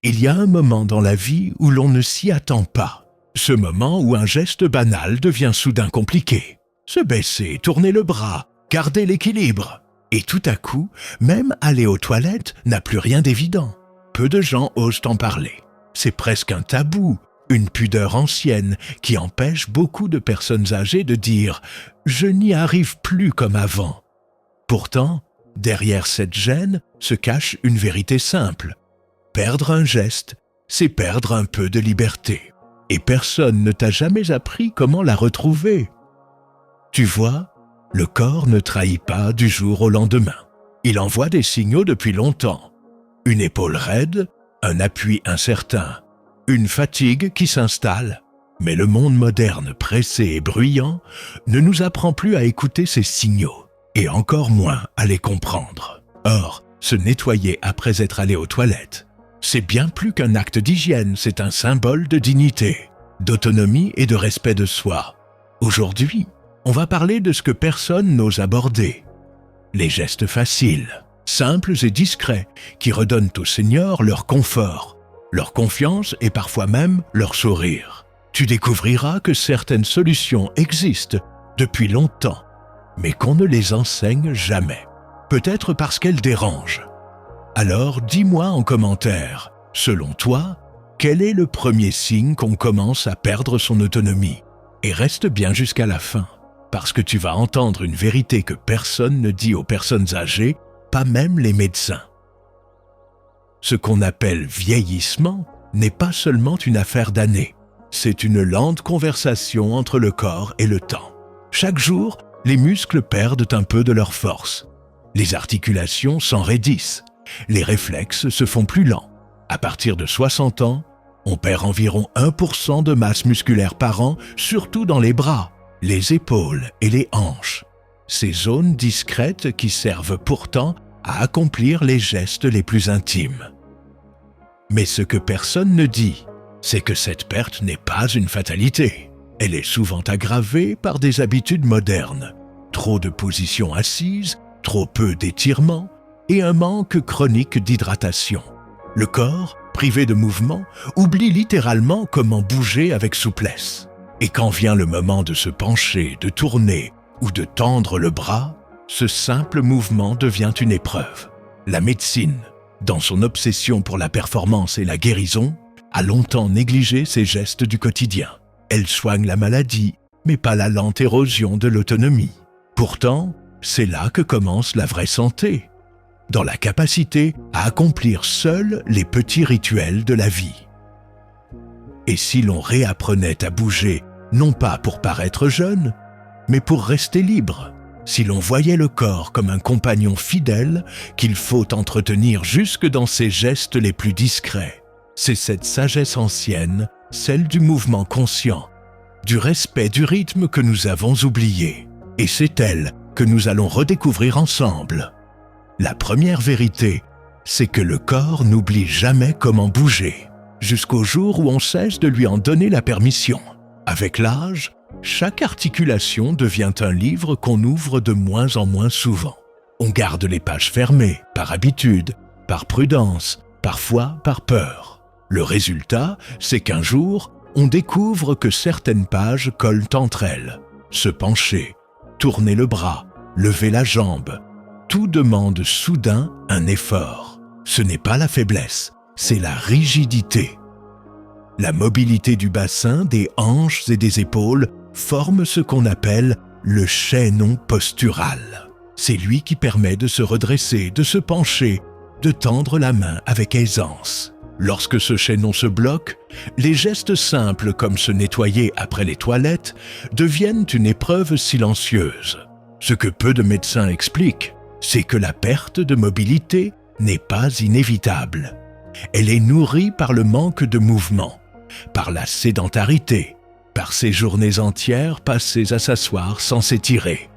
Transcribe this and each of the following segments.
Il y a un moment dans la vie où l'on ne s'y attend pas. Ce moment où un geste banal devient soudain compliqué. Se baisser, tourner le bras, garder l'équilibre. Et tout à coup, même aller aux toilettes n'a plus rien d'évident. Peu de gens osent en parler. C'est presque un tabou, une pudeur ancienne qui empêche beaucoup de personnes âgées de dire « je n'y arrive plus comme avant ». Pourtant, derrière cette gêne se cache une vérité simple. Perdre un geste, c'est perdre un peu de liberté. Et personne ne t'a jamais appris comment la retrouver. Tu vois, le corps ne trahit pas du jour au lendemain. Il envoie des signaux depuis longtemps. Une épaule raide, un appui incertain, une fatigue qui s'installe. Mais le monde moderne, pressé et bruyant, ne nous apprend plus à écouter ces signaux, et encore moins à les comprendre. Or, se nettoyer après être allé aux toilettes, c'est bien plus qu'un acte d'hygiène, c'est un symbole de dignité, d'autonomie et de respect de soi. Aujourd'hui, on va parler de ce que personne n'ose aborder. Les gestes faciles, simples et discrets, qui redonnent aux seniors leur confort, leur confiance et parfois même leur sourire. Tu découvriras que certaines solutions existent depuis longtemps, mais qu'on ne les enseigne jamais. Peut-être parce qu'elles dérangent. Alors dis-moi en commentaire, selon toi, quel est le premier signe qu'on commence à perdre son autonomie? Et reste bien jusqu'à la fin, parce que tu vas entendre une vérité que personne ne dit aux personnes âgées, pas même les médecins. Ce qu'on appelle vieillissement n'est pas seulement une affaire d'années, c'est une lente conversation entre le corps et le temps. Chaque jour, les muscles perdent un peu de leur force, les articulations s'enraidissent, les réflexes se font plus lents. À partir de 60 ans, on perd environ 1% de masse musculaire par an, surtout dans les bras, les épaules et les hanches. Ces zones discrètes qui servent pourtant à accomplir les gestes les plus intimes. Mais ce que personne ne dit, c'est que cette perte n'est pas une fatalité. Elle est souvent aggravée par des habitudes modernes. Trop de positions assises, trop peu d'étirements, et un manque chronique d'hydratation. Le corps, privé de mouvement, oublie littéralement comment bouger avec souplesse. Et quand vient le moment de se pencher, de tourner ou de tendre le bras, ce simple mouvement devient une épreuve. La médecine, dans son obsession pour la performance et la guérison, a longtemps négligé ces gestes du quotidien. Elle soigne la maladie, mais pas la lente érosion de l'autonomie. Pourtant, c'est là que commence la vraie santé, dans la capacité à accomplir seul les petits rituels de la vie. Et si l'on réapprenait à bouger, non pas pour paraître jeune, mais pour rester libre, si l'on voyait le corps comme un compagnon fidèle qu'il faut entretenir jusque dans ses gestes les plus discrets, c'est cette sagesse ancienne, celle du mouvement conscient, du respect du rythme que nous avons oublié. Et c'est elle que nous allons redécouvrir ensemble. La première vérité, c'est que le corps n'oublie jamais comment bouger, jusqu'au jour où on cesse de lui en donner la permission. Avec l'âge, chaque articulation devient un livre qu'on ouvre de moins en moins souvent. On garde les pages fermées, par habitude, par prudence, parfois par peur. Le résultat, c'est qu'un jour, on découvre que certaines pages collent entre elles. Se pencher, tourner le bras, lever la jambe, tout demande soudain un effort. Ce n'est pas la faiblesse, c'est la rigidité. La mobilité du bassin, des hanches et des épaules forme ce qu'on appelle le chaînon postural. C'est lui qui permet de se redresser, de se pencher, de tendre la main avec aisance. Lorsque ce chaînon se bloque, les gestes simples comme se nettoyer après les toilettes deviennent une épreuve silencieuse. Ce que peu de médecins expliquent, c'est que la perte de mobilité n'est pas inévitable. Elle est nourrie par le manque de mouvement, par la sédentarité, par ces journées entières passées à s'asseoir sans s'étirer.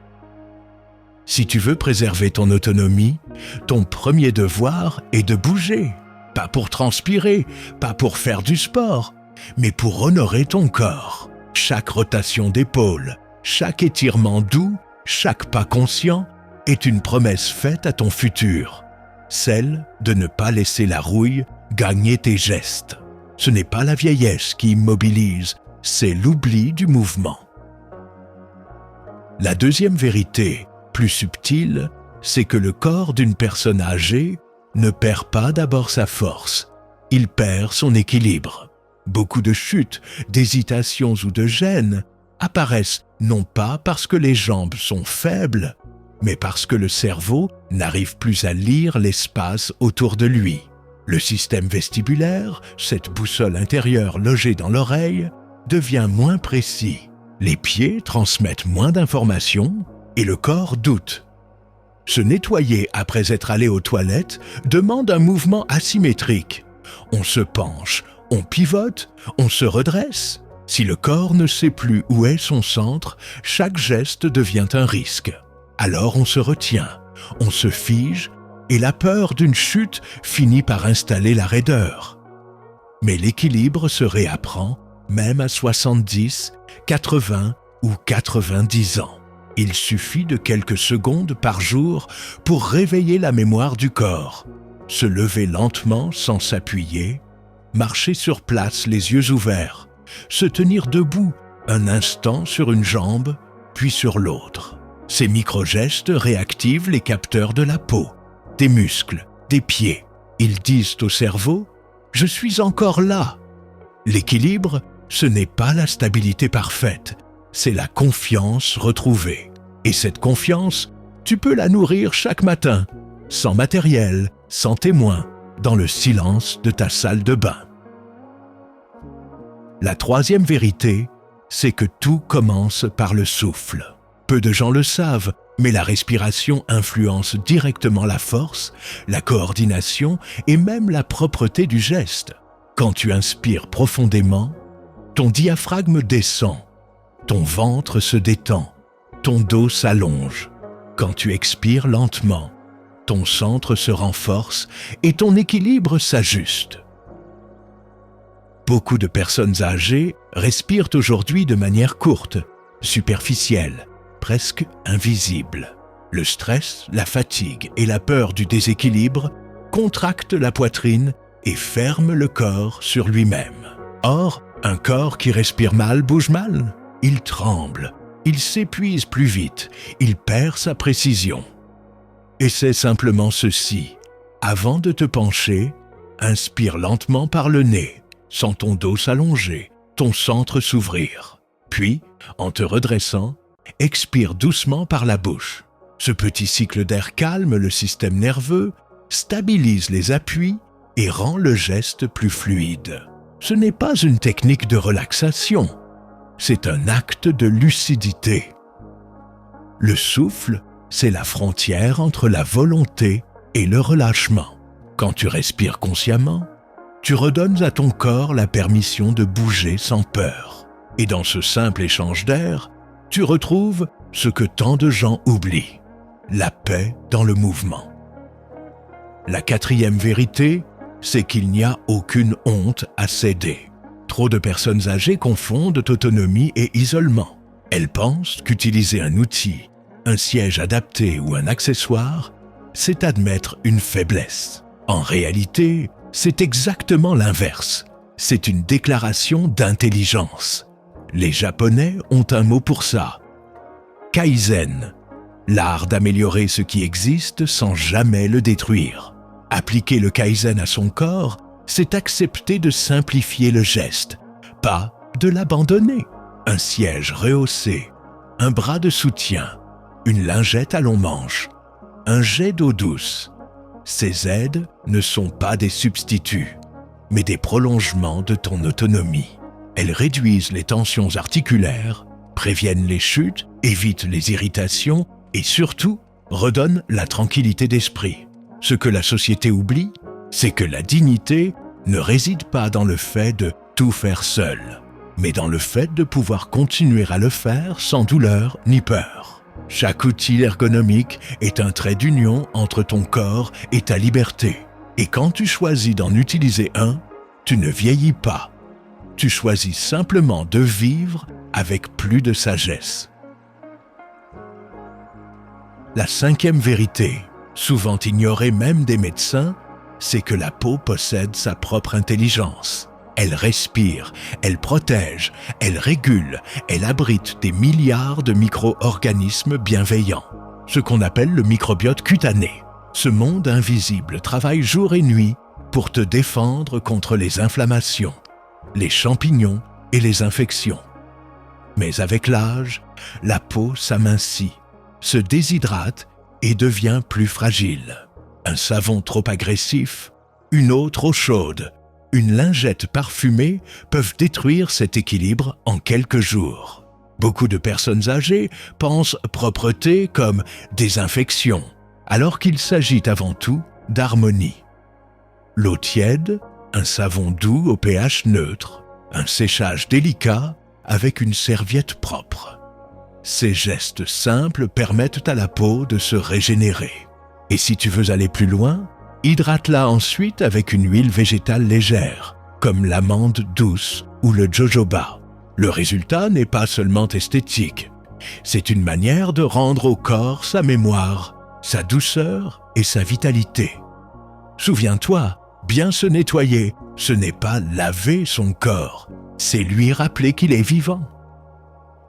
Si tu veux préserver ton autonomie, ton premier devoir est de bouger. Pas pour transpirer, pas pour faire du sport, mais pour honorer ton corps. Chaque rotation d'épaule, chaque étirement doux, chaque pas conscient est une promesse faite à ton futur. Celle de ne pas laisser la rouille gagner tes gestes. Ce n'est pas la vieillesse qui immobilise, c'est l'oubli du mouvement. La deuxième vérité, plus subtile, c'est que le corps d'une personne âgée ne perd pas d'abord sa force, il perd son équilibre. Beaucoup de chutes, d'hésitations ou de gênes apparaissent non pas parce que les jambes sont faibles, mais parce que le cerveau n'arrive plus à lire l'espace autour de lui. Le système vestibulaire, cette boussole intérieure logée dans l'oreille, devient moins précis. Les pieds transmettent moins d'informations et le corps doute. Se nettoyer après être allé aux toilettes demande un mouvement asymétrique. On se penche, on pivote, on se redresse. Si le corps ne sait plus où est son centre, chaque geste devient un risque. Alors on se retient, on se fige et la peur d'une chute finit par installer la raideur. Mais l'équilibre se réapprend même à 70, 80 ou 90 ans. Il suffit de quelques secondes par jour pour réveiller la mémoire du corps, se lever lentement sans s'appuyer, marcher sur place les yeux ouverts, se tenir debout un instant sur une jambe, puis sur l'autre. Ces micro-gestes réactivent les capteurs de la peau, des muscles, des pieds. Ils disent au cerveau « Je suis encore là ». L'équilibre, ce n'est pas la stabilité parfaite, c'est la confiance retrouvée. Et cette confiance, tu peux la nourrir chaque matin, sans matériel, sans témoin, dans le silence de ta salle de bain. La troisième vérité, c'est que tout commence par le souffle. Peu de gens le savent, mais la respiration influence directement la force, la coordination et même la propreté du geste. Quand tu inspires profondément, ton diaphragme descend, ton ventre se détend, ton dos s'allonge. Quand tu expires lentement, ton centre se renforce et ton équilibre s'ajuste. Beaucoup de personnes âgées respirent aujourd'hui de manière courte, superficielle, presque invisible. Le stress, la fatigue et la peur du déséquilibre contractent la poitrine et ferment le corps sur lui-même. Or, un corps qui respire mal bouge mal. Il tremble, il s'épuise plus vite, il perd sa précision. Essaie simplement ceci. Avant de te pencher, inspire lentement par le nez, sens ton dos s'allonger, ton centre s'ouvrir. Puis, en te redressant, expire doucement par la bouche. Ce petit cycle d'air calme le système nerveux, stabilise les appuis et rend le geste plus fluide. Ce n'est pas une technique de relaxation, c'est un acte de lucidité. Le souffle, c'est la frontière entre la volonté et le relâchement. Quand tu respires consciemment, tu redonnes à ton corps la permission de bouger sans peur. Et dans ce simple échange d'air, tu retrouves ce que tant de gens oublient, la paix dans le mouvement. La quatrième vérité, c'est qu'il n'y a aucune honte à céder. Trop de personnes âgées confondent autonomie et isolement. Elles pensent qu'utiliser un outil, un siège adapté ou un accessoire, c'est admettre une faiblesse. En réalité, c'est exactement l'inverse. C'est une déclaration d'intelligence. Les Japonais ont un mot pour ça. Kaizen, l'art d'améliorer ce qui existe sans jamais le détruire. Appliquer le Kaizen à son corps, c'est accepter de simplifier le geste, pas de l'abandonner. Un siège rehaussé, un bras de soutien, une lingette à long manche, un jet d'eau douce. Ces aides ne sont pas des substituts, mais des prolongements de ton autonomie. Elles réduisent les tensions articulaires, préviennent les chutes, évitent les irritations et surtout redonnent la tranquillité d'esprit. Ce que la société oublie, c'est que la dignité ne réside pas dans le fait de tout faire seul, mais dans le fait de pouvoir continuer à le faire sans douleur ni peur. Chaque outil ergonomique est un trait d'union entre ton corps et ta liberté. Et quand tu choisis d'en utiliser un, tu ne vieillis pas. Tu choisis simplement de vivre avec plus de sagesse. La cinquième vérité, souvent ignorée même des médecins, c'est que la peau possède sa propre intelligence. Elle respire, elle protège, elle régule, elle abrite des milliards de micro-organismes bienveillants, ce qu'on appelle le microbiote cutané. Ce monde invisible travaille jour et nuit pour te défendre contre les inflammations, les champignons et les infections. Mais avec l'âge, la peau s'amincit, se déshydrate et devient plus fragile. Un savon trop agressif, une eau trop chaude, une lingette parfumée peuvent détruire cet équilibre en quelques jours. Beaucoup de personnes âgées pensent propreté comme désinfection, alors qu'il s'agit avant tout d'harmonie. L'eau tiède, un savon doux au pH neutre, un séchage délicat avec une serviette propre. Ces gestes simples permettent à la peau de se régénérer. Et si tu veux aller plus loin, hydrate-la ensuite avec une huile végétale légère, comme l'amande douce ou le jojoba. Le résultat n'est pas seulement esthétique, c'est une manière de rendre au corps sa mémoire, sa douceur et sa vitalité. Souviens-toi, bien se nettoyer, ce n'est pas laver son corps, c'est lui rappeler qu'il est vivant.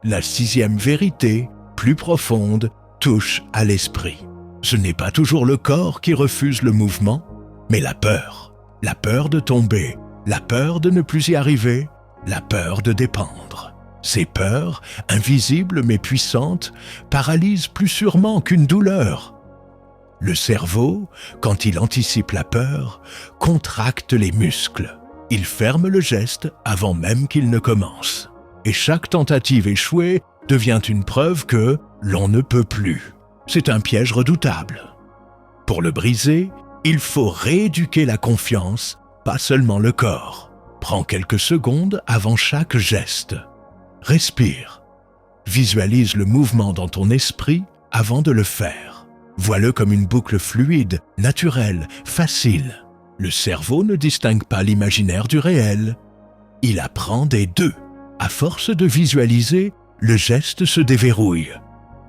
La 6e vérité, plus profonde, touche à l'esprit. Ce n'est pas toujours le corps qui refuse le mouvement, mais la peur de tomber, la peur de ne plus y arriver, la peur de dépendre. Ces peurs, invisibles mais puissantes, paralysent plus sûrement qu'une douleur. Le cerveau, quand il anticipe la peur, contracte les muscles. Il ferme le geste avant même qu'il ne commence. Et chaque tentative échouée devient une preuve que l'on ne peut plus. C'est un piège redoutable. Pour le briser, il faut rééduquer la confiance, pas seulement le corps. Prends quelques secondes avant chaque geste. Respire. Visualise le mouvement dans ton esprit avant de le faire. Vois-le comme une boucle fluide, naturelle, facile. Le cerveau ne distingue pas l'imaginaire du réel. Il apprend des deux. À force de visualiser, le geste se déverrouille.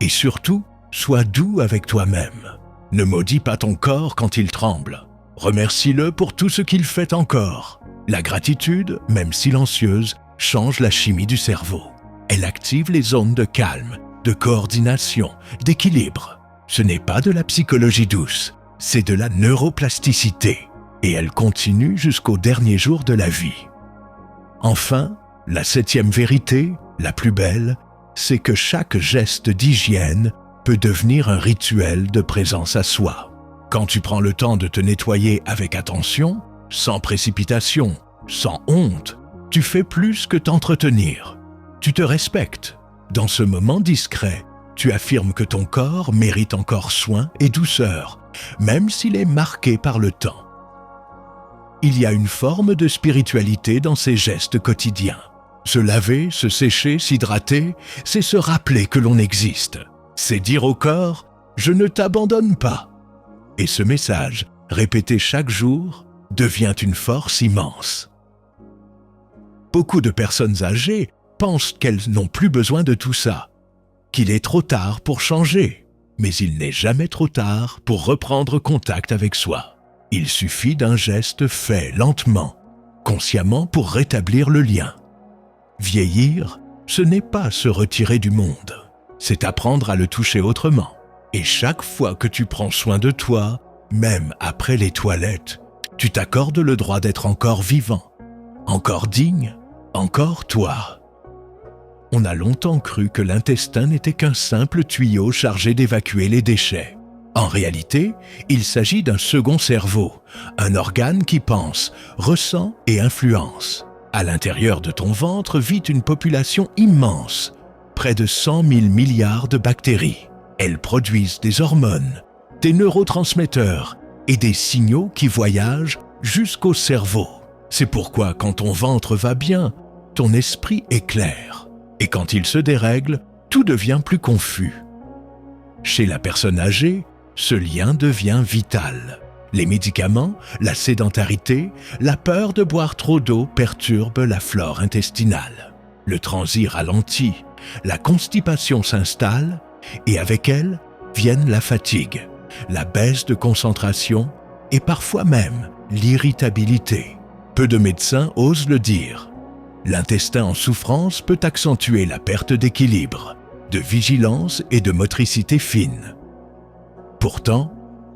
Et surtout, sois doux avec toi-même. Ne maudis pas ton corps quand il tremble. Remercie-le pour tout ce qu'il fait encore. La gratitude, même silencieuse, change la chimie du cerveau. Elle active les zones de calme, de coordination, d'équilibre. Ce n'est pas de la psychologie douce, c'est de la neuroplasticité. Et elle continue jusqu'au dernier jour de la vie. Enfin, la 7e vérité, la plus belle, c'est que chaque geste d'hygiène peut devenir un rituel de présence à soi. Quand tu prends le temps de te nettoyer avec attention, sans précipitation, sans honte, tu fais plus que t'entretenir. Tu te respectes. Dans ce moment discret, tu affirmes que ton corps mérite encore soin et douceur, même s'il est marqué par le temps. Il y a une forme de spiritualité dans ces gestes quotidiens. Se laver, se sécher, s'hydrater, c'est se rappeler que l'on existe. C'est dire au corps « Je ne t'abandonne pas ». Et ce message, répété chaque jour, devient une force immense. Beaucoup de personnes âgées pensent qu'elles n'ont plus besoin de tout ça, qu'il est trop tard pour changer. Mais il n'est jamais trop tard pour reprendre contact avec soi. Il suffit d'un geste fait lentement, consciemment pour rétablir le lien. Vieillir, ce n'est pas se retirer du monde, c'est apprendre à le toucher autrement. Et chaque fois que tu prends soin de toi, même après les toilettes, tu t'accordes le droit d'être encore vivant, encore digne, encore toi. On a longtemps cru que l'intestin n'était qu'un simple tuyau chargé d'évacuer les déchets. En réalité, il s'agit d'un second cerveau, un organe qui pense, ressent et influence. À l'intérieur de ton ventre vit une population immense, près de 100 000 milliards de bactéries. Elles produisent des hormones, des neurotransmetteurs et des signaux qui voyagent jusqu'au cerveau. C'est pourquoi quand ton ventre va bien, ton esprit est clair. Et quand il se dérègle, tout devient plus confus. Chez la personne âgée, ce lien devient vital. Les médicaments, la sédentarité, la peur de boire trop d'eau perturbent la flore intestinale. Le transit ralentit, la constipation s'installe et avec elle viennent la fatigue, la baisse de concentration et parfois même l'irritabilité. Peu de médecins osent le dire. L'intestin en souffrance peut accentuer la perte d'équilibre, de vigilance et de motricité fine. Pourtant,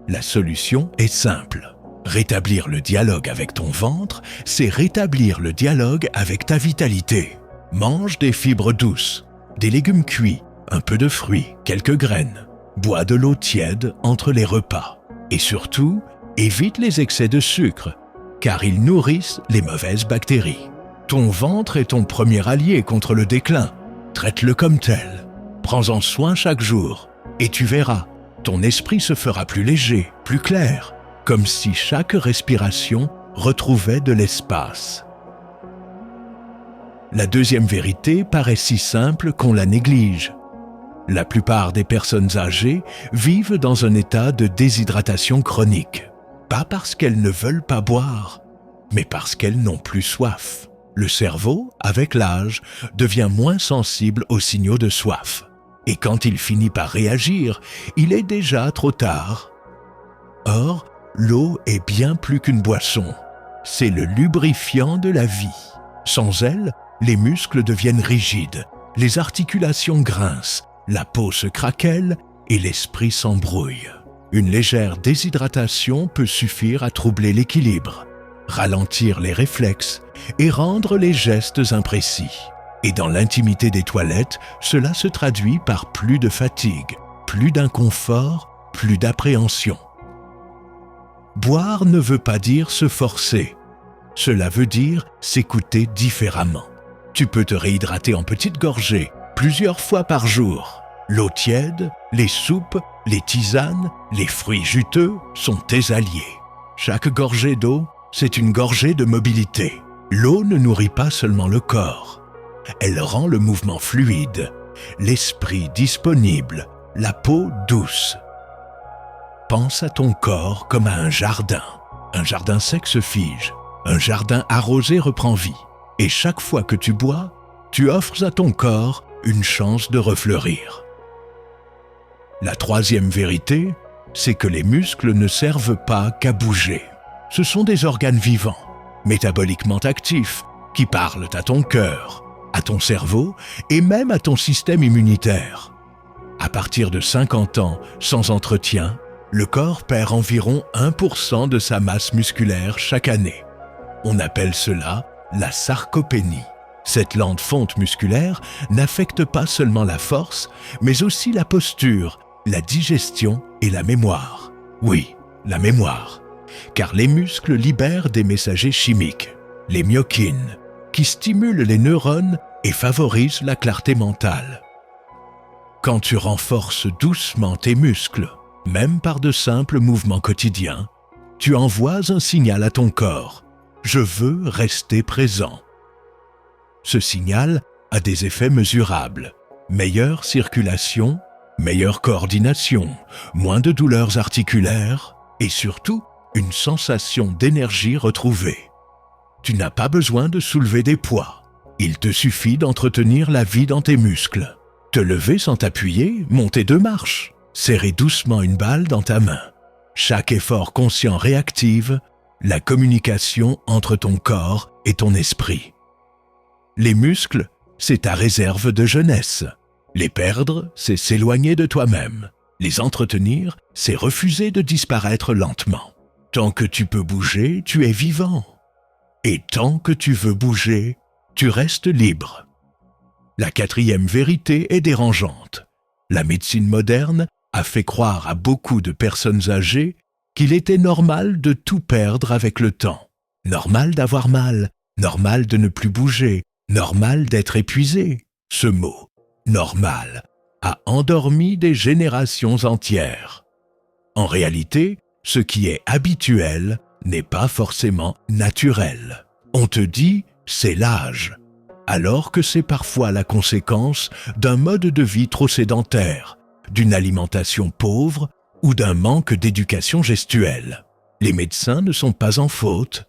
la solution est simple. Rétablir le dialogue avec ton ventre, c'est rétablir le dialogue avec ta vitalité. Mange des fibres douces, des légumes cuits, un peu de fruits, quelques graines. Bois de l'eau tiède entre les repas. Et surtout, évite les excès de sucre, car ils nourrissent les mauvaises bactéries. Ton ventre est ton premier allié contre le déclin. Traite-le comme tel. Prends-en soin chaque jour, et tu verras, ton esprit se fera plus léger, plus clair, comme si chaque respiration retrouvait de l'espace. La deuxième vérité paraît si simple qu'on la néglige. La plupart des personnes âgées vivent dans un état de déshydratation chronique. Pas parce qu'elles ne veulent pas boire, mais parce qu'elles n'ont plus soif. Le cerveau, avec l'âge, devient moins sensible aux signaux de soif. Et quand il finit par réagir, il est déjà trop tard. Or, l'eau est bien plus qu'une boisson. C'est le lubrifiant de la vie. Sans elle, les muscles deviennent rigides, les articulations grincent, la peau se craquelle et l'esprit s'embrouille. Une légère déshydratation peut suffire à troubler l'équilibre, ralentir les réflexes et rendre les gestes imprécis. Et dans l'intimité des toilettes, cela se traduit par plus de fatigue, plus d'inconfort, plus d'appréhension. Boire ne veut pas dire se forcer. Cela veut dire s'écouter différemment. Tu peux te réhydrater en petites gorgées, plusieurs fois par jour. L'eau tiède, les soupes, les tisanes, les fruits juteux sont tes alliés. Chaque gorgée d'eau, c'est une gorgée de mobilité. L'eau ne nourrit pas seulement le corps. Elle rend le mouvement fluide, l'esprit disponible, la peau douce. Pense à ton corps comme à un jardin. Un jardin sec se fige, un jardin arrosé reprend vie. Et chaque fois que tu bois, tu offres à ton corps une chance de refleurir. La troisième vérité, c'est que les muscles ne servent pas qu'à bouger. Ce sont des organes vivants, métaboliquement actifs, qui parlent à ton cœur, à ton cerveau et même à ton système immunitaire. À partir de 50 ans, sans entretien, le corps perd environ 1% de sa masse musculaire chaque année. On appelle cela la sarcopénie. Cette lente fonte musculaire n'affecte pas seulement la force, mais aussi la posture, la digestion et la mémoire. Oui, la mémoire. Car les muscles libèrent des messagers chimiques, les myokines, qui stimulent les neurones et favorisent la clarté mentale. Quand tu renforces doucement tes muscles, même par de simples mouvements quotidiens, tu envoies un signal à ton corps. Je veux rester présent. Ce signal a des effets mesurables. Meilleure circulation, meilleure coordination, moins de douleurs articulaires et surtout une sensation d'énergie retrouvée. Tu n'as pas besoin de soulever des poids. Il te suffit d'entretenir la vie dans tes muscles. Te lever sans t'appuyer, monter 2 marches, serrer doucement une balle dans ta main. Chaque effort conscient réactive la communication entre ton corps et ton esprit. Les muscles, c'est ta réserve de jeunesse. Les perdre, c'est s'éloigner de toi-même. Les entretenir, c'est refuser de disparaître lentement. Tant que tu peux bouger, tu es vivant. Et tant que tu veux bouger, tu restes libre. La quatrième vérité est dérangeante. La médecine moderne a fait croire à beaucoup de personnes âgées qu'il était normal de tout perdre avec le temps. Normal d'avoir mal, normal de ne plus bouger, normal d'être épuisé. Ce mot, normal, a endormi des générations entières. En réalité, ce qui est habituel n'est pas forcément naturel. On te dit « c'est l'âge », alors que c'est parfois la conséquence d'un mode de vie trop sédentaire, d'une alimentation pauvre ou d'un manque d'éducation gestuelle. Les médecins ne sont pas en faute.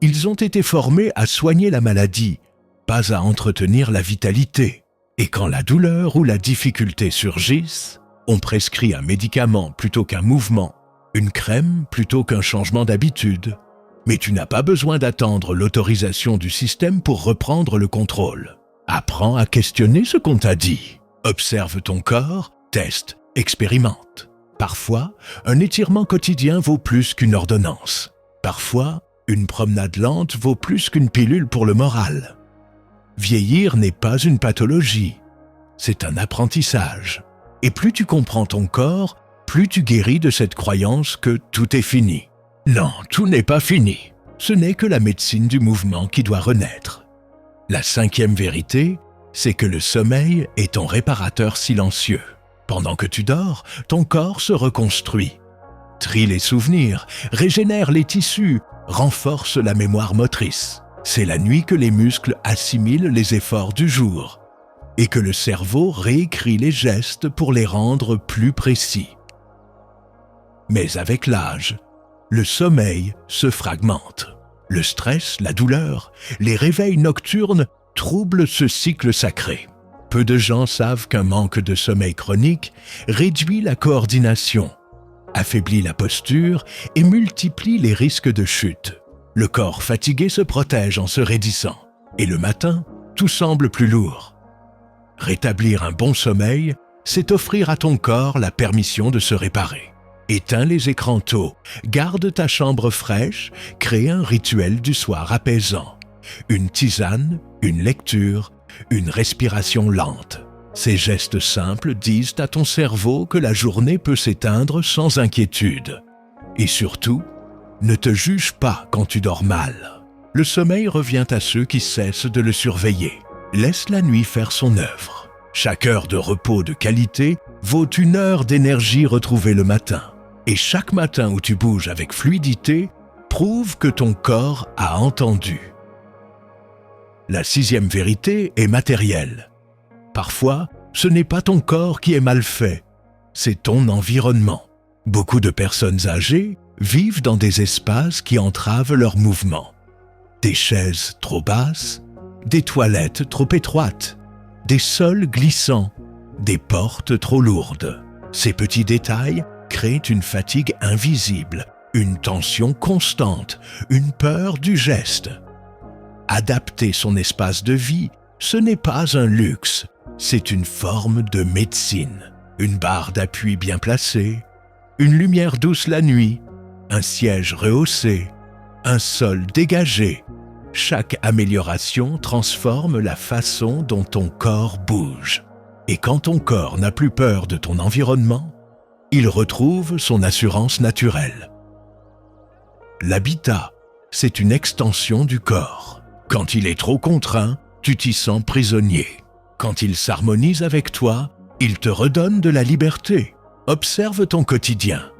Ils ont été formés à soigner la maladie, pas à entretenir la vitalité. Et quand la douleur ou la difficulté surgissent, on prescrit un médicament plutôt qu'un mouvement, une crème plutôt qu'un changement d'habitude. Mais tu n'as pas besoin d'attendre l'autorisation du système pour reprendre le contrôle. Apprends à questionner ce qu'on t'a dit. Observe ton corps, teste, expérimente. Parfois, un étirement quotidien vaut plus qu'une ordonnance. Parfois, une promenade lente vaut plus qu'une pilule pour le moral. Vieillir n'est pas une pathologie, c'est un apprentissage. Et plus tu comprends ton corps, plus tu guéris de cette croyance que tout est fini. Non, tout n'est pas fini. Ce n'est que la médecine du mouvement qui doit renaître. La 5e vérité, c'est que le sommeil est ton réparateur silencieux. Pendant que tu dors, ton corps se reconstruit. Trie les souvenirs, régénère les tissus, renforce la mémoire motrice. C'est la nuit que les muscles assimilent les efforts du jour et que le cerveau réécrit les gestes pour les rendre plus précis. Mais avec l'âge, le sommeil se fragmente. Le stress, la douleur, les réveils nocturnes troublent ce cycle sacré. Peu de gens savent qu'un manque de sommeil chronique réduit la coordination, affaiblit la posture et multiplie les risques de chute. Le corps fatigué se protège en se raidissant, et le matin, tout semble plus lourd. Rétablir un bon sommeil, c'est offrir à ton corps la permission de se réparer. Éteins les écrans tôt, garde ta chambre fraîche, crée un rituel du soir apaisant. Une tisane, une lecture, une respiration lente. Ces gestes simples disent à ton cerveau que la journée peut s'éteindre sans inquiétude. Et surtout, ne te juge pas quand tu dors mal. Le sommeil revient à ceux qui cessent de le surveiller. Laisse la nuit faire son œuvre. Chaque heure de repos de qualité vaut une heure d'énergie retrouvée le matin. Et chaque matin où tu bouges avec fluidité prouve que ton corps a entendu. La 6e vérité est matérielle. Parfois, ce n'est pas ton corps qui est mal fait, c'est ton environnement. Beaucoup de personnes âgées vivent dans des espaces qui entravent leur mouvement. Des chaises trop basses, des toilettes trop étroites, des sols glissants, des portes trop lourdes. Ces petits détails créent une fatigue invisible, une tension constante, une peur du geste. Adapter son espace de vie, ce n'est pas un luxe, c'est une forme de médecine. Une barre d'appui bien placée, une lumière douce la nuit, un siège rehaussé, un sol dégagé. Chaque amélioration transforme la façon dont ton corps bouge. Et quand ton corps n'a plus peur de ton environnement, il retrouve son assurance naturelle. L'habitat, c'est une extension du corps. Quand il est trop contraint, tu t'y sens prisonnier. Quand il s'harmonise avec toi, il te redonne de la liberté. Observe ton quotidien.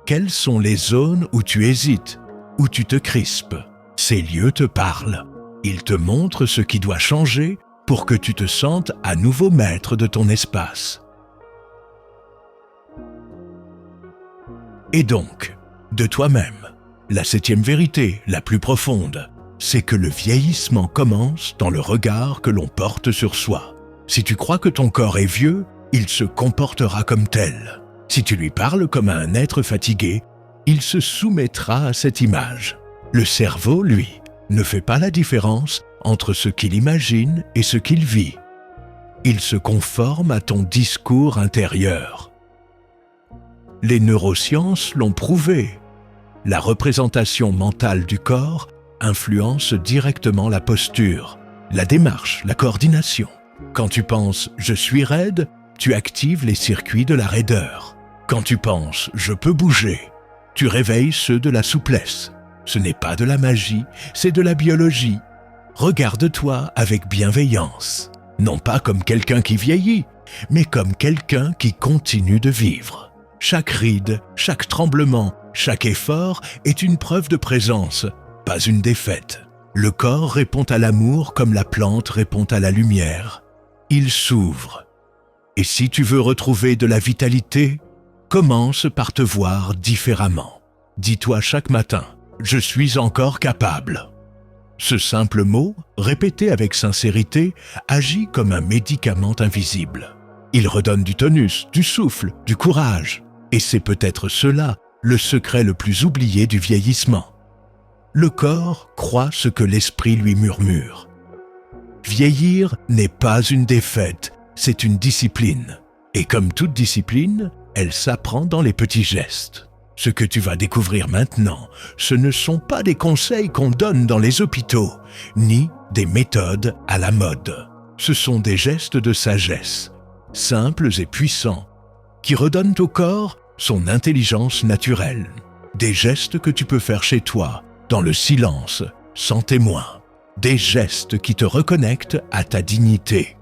Quelles sont les zones où tu hésites, où tu te crispes? Ces lieux te parlent. Ils te montrent ce qui doit changer pour que tu te sentes à nouveau maître de ton espace. Et donc, de toi-même, la 7e vérité, la plus profonde, c'est que le vieillissement commence dans le regard que l'on porte sur soi. Si tu crois que ton corps est vieux, il se comportera comme tel. Si tu lui parles comme à un être fatigué, il se soumettra à cette image. Le cerveau, lui, ne fait pas la différence entre ce qu'il imagine et ce qu'il vit. Il se conforme à ton discours intérieur. Les neurosciences l'ont prouvé. La représentation mentale du corps influence directement la posture, la démarche, la coordination. Quand tu penses « je suis raide », tu actives les circuits de la raideur. Quand tu penses « je peux bouger », tu réveilles ceux de la souplesse. Ce n'est pas de la magie, c'est de la biologie. Regarde-toi avec bienveillance, non pas comme quelqu'un qui vieillit, mais comme quelqu'un qui continue de vivre. Chaque ride, chaque tremblement, chaque effort est une preuve de présence, pas une défaite. Le corps répond à l'amour comme la plante répond à la lumière. Il s'ouvre. Et si tu veux retrouver de la vitalité, commence par te voir différemment. Dis-toi chaque matin, « Je suis encore capable ». Ce simple mot, répété avec sincérité, agit comme un médicament invisible. Il redonne du tonus, du souffle, du courage. Et c'est peut-être cela le secret le plus oublié du vieillissement. Le corps croit ce que l'esprit lui murmure. Vieillir n'est pas une défaite, c'est une discipline. Et comme toute discipline, elle s'apprend dans les petits gestes. Ce que tu vas découvrir maintenant, ce ne sont pas des conseils qu'on donne dans les hôpitaux, ni des méthodes à la mode. Ce sont des gestes de sagesse, simples et puissants, qui redonnent au corps son intelligence naturelle. Des gestes que tu peux faire chez toi, dans le silence, sans témoin. Des gestes qui te reconnectent à ta dignité.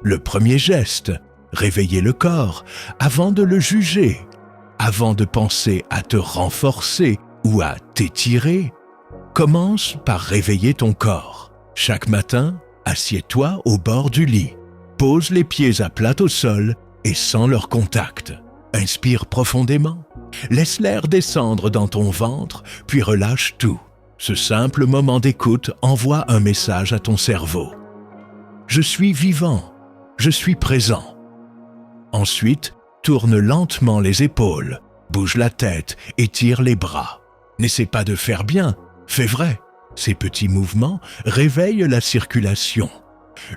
Le premier geste, réveiller le corps avant de le juger, avant de penser à te renforcer ou à t'étirer, commence par réveiller ton corps. Chaque matin, assieds-toi au bord du lit, pose les pieds à plat au sol et sens leur contact. Inspire profondément, laisse l'air descendre dans ton ventre, puis relâche tout. Ce simple moment d'écoute envoie un message à ton cerveau. Je suis vivant, je suis présent. Ensuite, tourne lentement les épaules, bouge la tête, étire les bras. N'essaie pas de faire bien, fais vrai. Ces petits mouvements réveillent la circulation,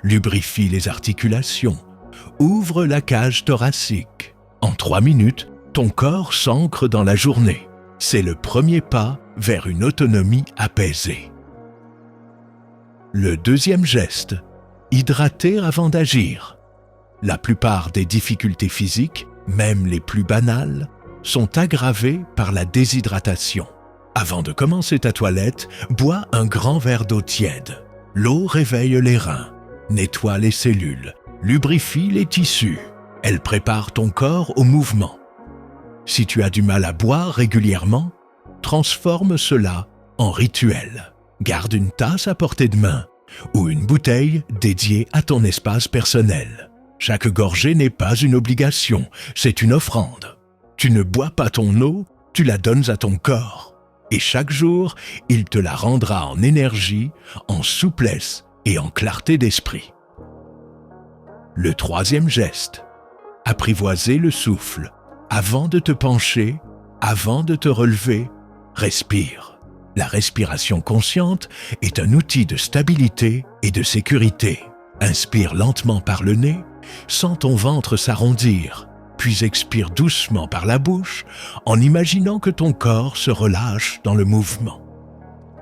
lubrifient les articulations, ouvrent la cage thoracique. En 3 minutes, ton corps s'ancre dans la journée. C'est le premier pas vers une autonomie apaisée. Le deuxième geste, hydrater avant d'agir. La plupart des difficultés physiques, même les plus banales, sont aggravées par la déshydratation. Avant de commencer ta toilette, bois un grand verre d'eau tiède. L'eau réveille les reins, nettoie les cellules, lubrifie les tissus. Elle prépare ton corps au mouvement. Si tu as du mal à boire régulièrement, transforme cela en rituel. Garde une tasse à portée de main ou une bouteille dédiée à ton espace personnel. Chaque gorgée n'est pas une obligation, c'est une offrande. Tu ne bois pas ton eau, tu la donnes à ton corps. Et chaque jour, il te la rendra en énergie, en souplesse et en clarté d'esprit. Le troisième geste, apprivoiser le souffle. Avant de te pencher, avant de te relever, respire. La respiration consciente est un outil de stabilité et de sécurité. Inspire lentement par le nez, sens ton ventre s'arrondir, puis expire doucement par la bouche en imaginant que ton corps se relâche dans le mouvement.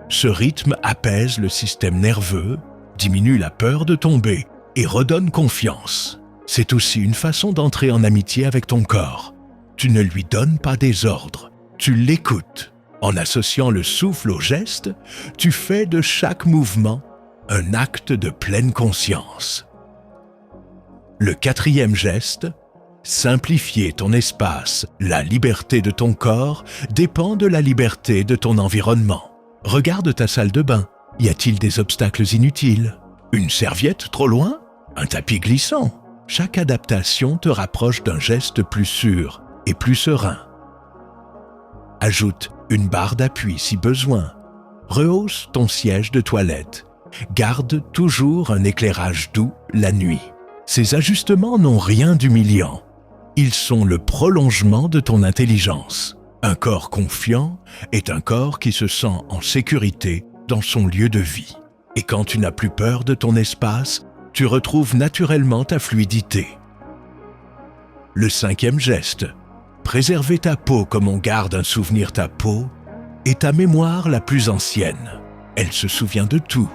Ce rythme apaise le système nerveux, diminue la peur de tomber et redonne confiance. C'est aussi une façon d'entrer en amitié avec ton corps. Tu ne lui donnes pas des ordres, tu l'écoutes. En associant le souffle au geste, tu fais de chaque mouvement un acte de pleine conscience. Le quatrième geste, simplifier ton espace. La liberté de ton corps dépend de la liberté de ton environnement. Regarde ta salle de bain. Y a-t-il des obstacles inutiles? Une serviette trop loin? Un tapis glissant? Chaque adaptation te rapproche d'un geste plus sûr et plus serein. Ajoute une barre d'appui si besoin. Rehausse ton siège de toilette. Garde toujours un éclairage doux la nuit. Ces ajustements n'ont rien d'humiliant. Ils sont le prolongement de ton intelligence. Un corps confiant est un corps qui se sent en sécurité dans son lieu de vie. Et quand tu n'as plus peur de ton espace, tu retrouves naturellement ta fluidité. Le cinquième geste, préserver ta peau comme on garde un souvenir ta peau, est ta mémoire la plus ancienne. Elle se souvient de tout.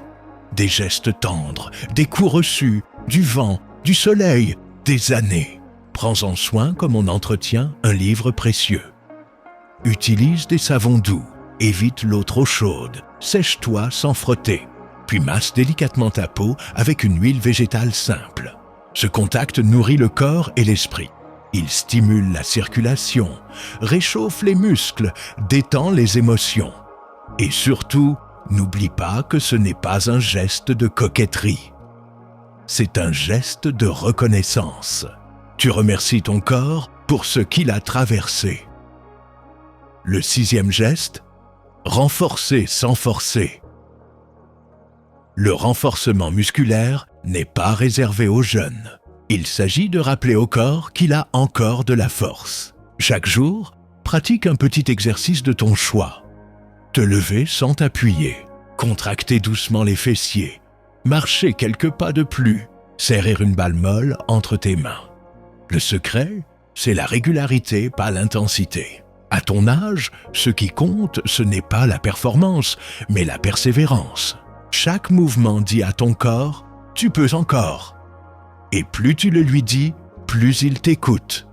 Des gestes tendres, des coups reçus, du vent, du soleil, des années. Prends-en soin comme on entretient un livre précieux. Utilise des savons doux, évite l'eau trop chaude, sèche-toi sans frotter, puis masse délicatement ta peau avec une huile végétale simple. Ce contact nourrit le corps et l'esprit. Il stimule la circulation, réchauffe les muscles, détend les émotions. Et surtout, n'oublie pas que ce n'est pas un geste de coquetterie. C'est un geste de reconnaissance. Tu remercies ton corps pour ce qu'il a traversé. Le sixième geste, renforcer sans forcer. Le renforcement musculaire n'est pas réservé aux jeunes. Il s'agit de rappeler au corps qu'il a encore de la force. Chaque jour, pratique un petit exercice de ton choix. Te lever sans t'appuyer, contracter doucement les fessiers, marcher quelques pas de plus, serrer une balle molle entre tes mains. Le secret, c'est la régularité, pas l'intensité. À ton âge, ce qui compte, ce n'est pas la performance, mais la persévérance. Chaque mouvement dit à ton corps « tu peux encore ». Et plus tu le lui dis, plus il t'écoute.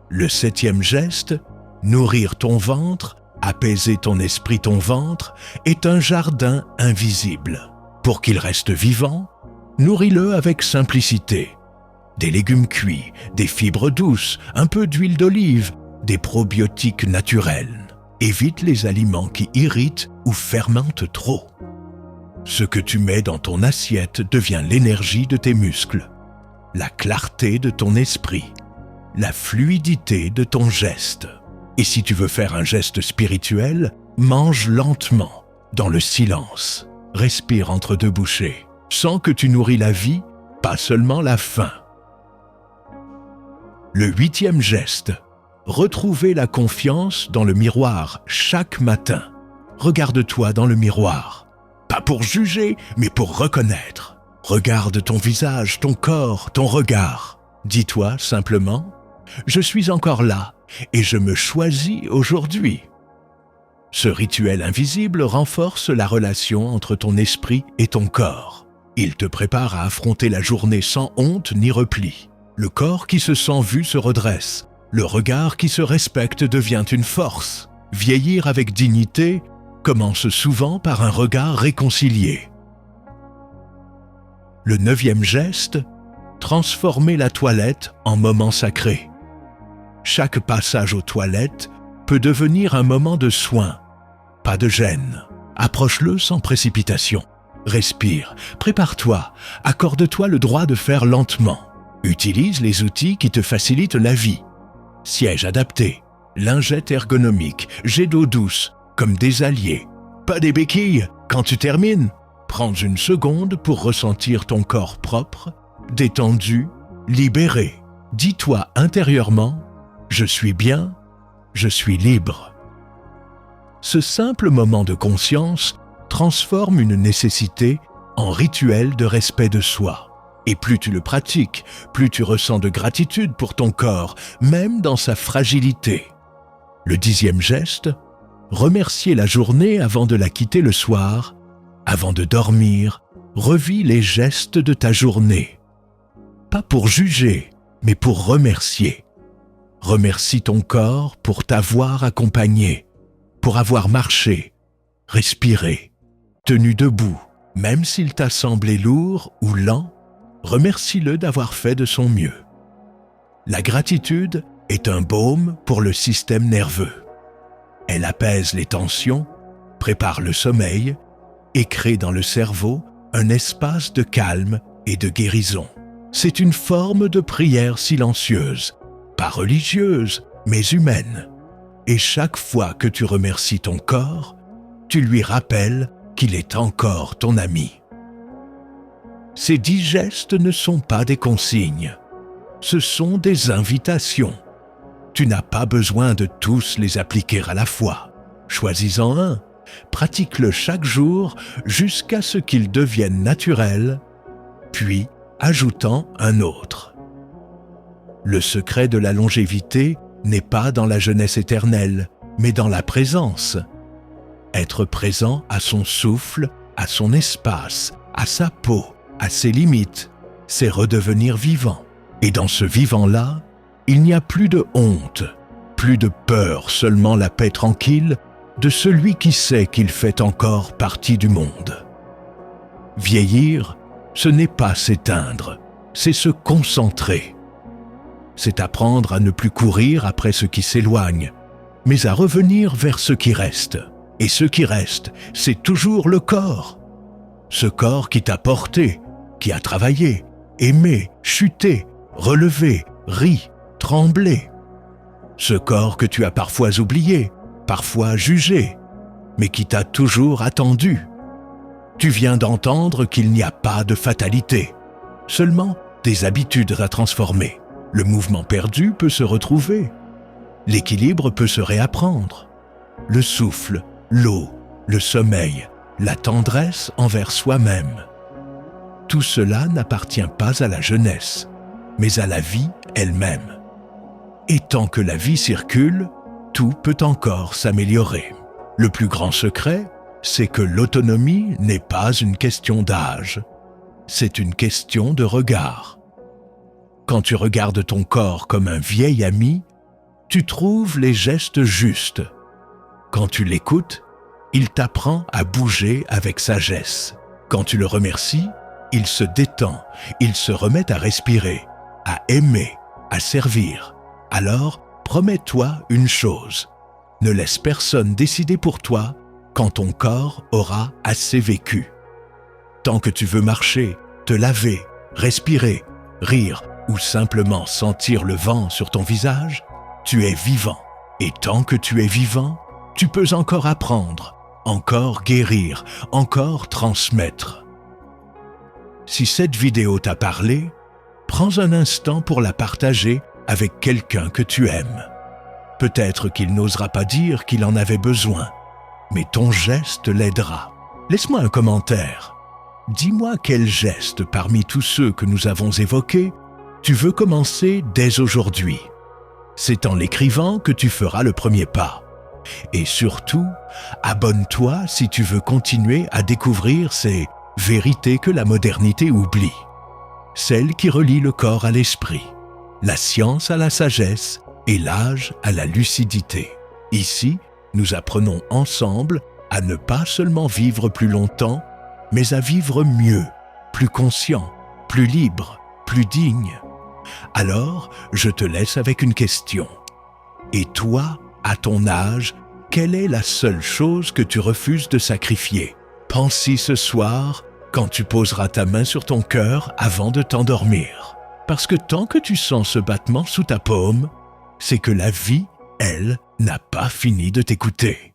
Le 7e geste, nourrir ton ventre, apaiser ton esprit, ton ventre, est un jardin invisible. Pour qu'il reste vivant, nourris-le avec simplicité. Des légumes cuits, des fibres douces, un peu d'huile d'olive, des probiotiques naturels. Évite les aliments qui irritent ou fermentent trop. Ce que tu mets dans ton assiette devient l'énergie de tes muscles, la clarté de ton esprit, la fluidité de ton geste. Et si tu veux faire un geste spirituel, mange lentement, dans le silence. Respire entre deux bouchées. Sens que tu nourris la vie, pas seulement la faim. Le 8e geste. Retrouver la confiance dans le miroir chaque matin. Regarde-toi dans le miroir. Pas pour juger, mais pour reconnaître. Regarde ton visage, ton corps, ton regard. Dis-toi simplement « Je suis encore là et je me choisis aujourd'hui ». Ce rituel invisible renforce la relation entre ton esprit et ton corps. Il te prépare à affronter la journée sans honte ni repli. Le corps qui se sent vu se redresse. Le regard qui se respecte devient une force. Vieillir avec dignité commence souvent par un regard réconcilié. Le 9e geste, transformer la toilette en moment sacré. Chaque passage aux toilettes peut devenir un moment de soin, pas de gêne. Approche-le sans précipitation. Respire, prépare-toi, accorde-toi le droit de faire lentement. Utilise les outils qui te facilitent la vie. Siège adapté, lingette ergonomique, jet d'eau douce, comme des alliés. Pas des béquilles. Quand tu termines, prends une seconde pour ressentir ton corps propre, détendu, libéré. Dis-toi intérieurement « Je suis bien, je suis libre ». Ce simple moment de conscience transforme une nécessité en rituel de respect de soi. Et plus tu le pratiques, plus tu ressens de gratitude pour ton corps, même dans sa fragilité. Le 10e geste, remercier la journée avant de la quitter le soir. Avant de dormir, revis les gestes de ta journée. Pas pour juger, mais pour remercier. Remercie ton corps pour t'avoir accompagné, pour avoir marché, respiré, tenu debout. Même s'il t'a semblé lourd ou lent, remercie-le d'avoir fait de son mieux. La gratitude est un baume pour le système nerveux. Elle apaise les tensions, prépare le sommeil et crée dans le cerveau un espace de calme et de guérison. C'est une forme de prière silencieuse, pas religieuse, mais humaine. Et chaque fois que tu remercies ton corps, tu lui rappelles qu'il est encore ton ami. Ces 10 gestes ne sont pas des consignes, ce sont des invitations. Tu n'as pas besoin de tous les appliquer à la fois. Choisis-en un, pratique-le chaque jour jusqu'à ce qu'il devienne naturel, puis ajoutant un autre. Le secret de la longévité n'est pas dans la jeunesse éternelle, mais dans la présence. Être présent à son souffle, à son espace, à sa peau, à ses limites, c'est redevenir vivant. Et dans ce vivant-là, il n'y a plus de honte, plus de peur, seulement la paix tranquille de celui qui sait qu'il fait encore partie du monde. Vieillir, ce n'est pas s'éteindre, c'est se concentrer. C'est apprendre à ne plus courir après ce qui s'éloigne, mais à revenir vers ce qui reste. Et ce qui reste, c'est toujours le corps. Ce corps qui t'a porté, qui a travaillé, aimé, chuté, relevé, ri, tremblé. Ce corps que tu as parfois oublié, parfois jugé, mais qui t'a toujours attendu. Tu viens d'entendre qu'il n'y a pas de fatalité, seulement des habitudes à transformer. Le mouvement perdu peut se retrouver. L'équilibre peut se réapprendre. Le souffle, l'eau, le sommeil, la tendresse envers soi-même. Tout cela n'appartient pas à la jeunesse, mais à la vie elle-même. Et tant que la vie circule, tout peut encore s'améliorer. Le plus grand secret, c'est que l'autonomie n'est pas une question d'âge, c'est une question de regard. Quand tu regardes ton corps comme un vieil ami, tu trouves les gestes justes. Quand tu l'écoutes, il t'apprend à bouger avec sagesse. Quand tu le remercies, il se détend, il se remet à respirer, à aimer, à servir. Alors, promets-toi une chose, ne laisse personne décider pour toi quand ton corps aura assez vécu. Tant que tu veux marcher, te laver, respirer, rire ou simplement sentir le vent sur ton visage, tu es vivant. Et tant que tu es vivant, tu peux encore apprendre, encore guérir, encore transmettre. Si cette vidéo t'a parlé, prends un instant pour la partager avec quelqu'un que tu aimes. Peut-être qu'il n'osera pas dire qu'il en avait besoin, mais ton geste l'aidera. Laisse-moi un commentaire. Dis-moi quel geste parmi tous ceux que nous avons évoqués tu veux commencer dès aujourd'hui. C'est en l'écrivant que tu feras le premier pas. Et surtout, abonne-toi si tu veux continuer à découvrir ces vérités que la modernité oublie. Celles qui relient le corps à l'esprit, la science à la sagesse et l'âge à la lucidité. Ici, nous apprenons ensemble à ne pas seulement vivre plus longtemps, mais à vivre mieux, plus conscient, plus libre, plus digne. Alors, je te laisse avec une question. Et toi, à ton âge, quelle est la seule chose que tu refuses de sacrifier? Pense-y ce soir quand tu poseras ta main sur ton cœur avant de t'endormir. Parce que tant que tu sens ce battement sous ta paume, c'est que la vie, elle, n'a pas fini de t'écouter.